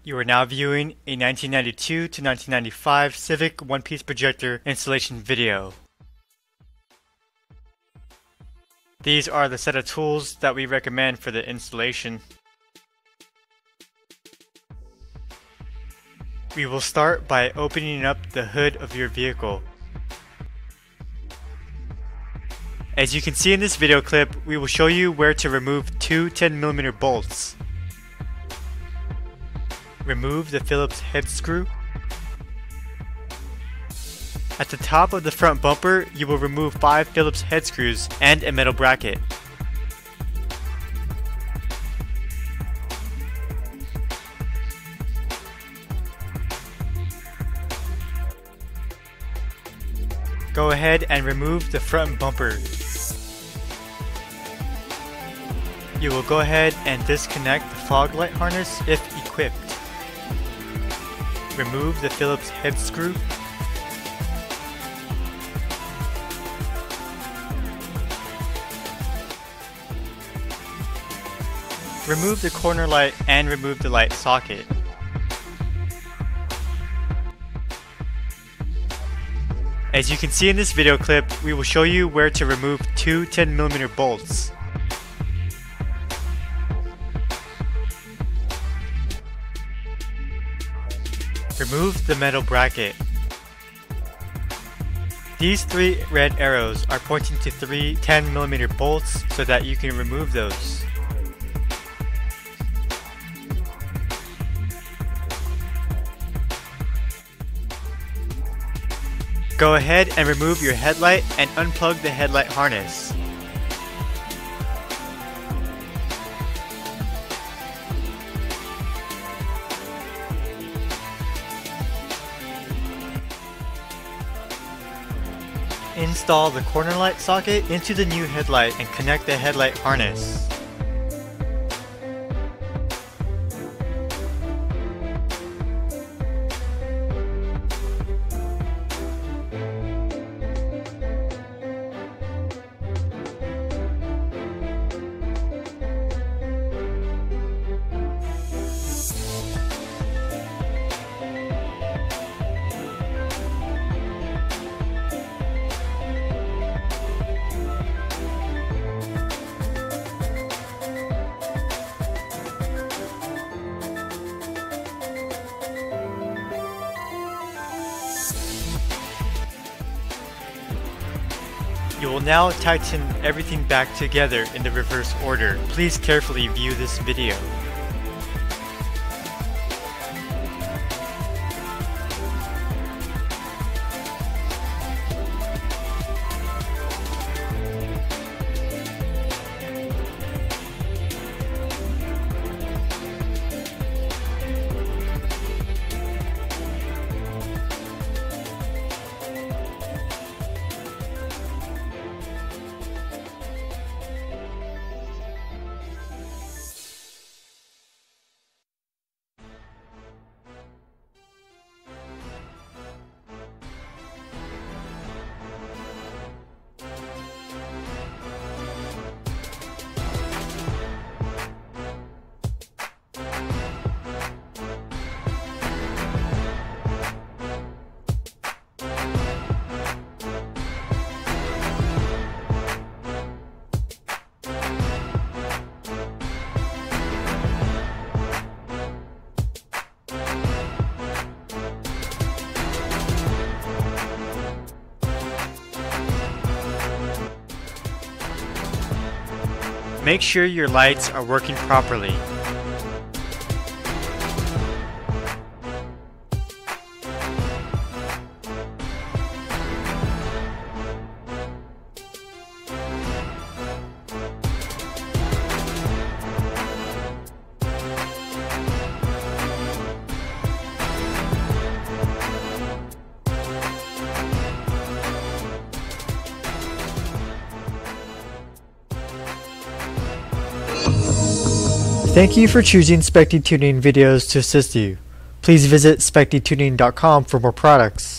You are now viewing a 1992 to 1995 Civic one-piece projector installation video. These are the set of tools that we recommend for the installation. We will start by opening up the hood of your vehicle. As you can see in this video clip, we will show you where to remove two 10mm bolts. Remove the Phillips head screw. At the top of the front bumper, you will remove 5 Phillips head screws and a metal bracket. Go ahead and remove the front bumper. You will go ahead and disconnect the fog light harness if equipped. Remove the Phillips head screw. Remove the corner light and remove the light socket. As you can see in this video clip, we will show you where to remove two 10mm bolts. Remove the metal bracket. These 3 red arrows are pointing to 3 10mm bolts so that you can remove those. Go ahead and remove your headlight and unplug the headlight harness. Install the corner light socket into the new headlight and connect the headlight harness. You will now tighten everything back together in the reverse order. Please carefully view this video. Make sure your lights are working properly. Thank you for choosing SPECDTUNING videos to assist you. Please visit SPECDTUNING.com for more products.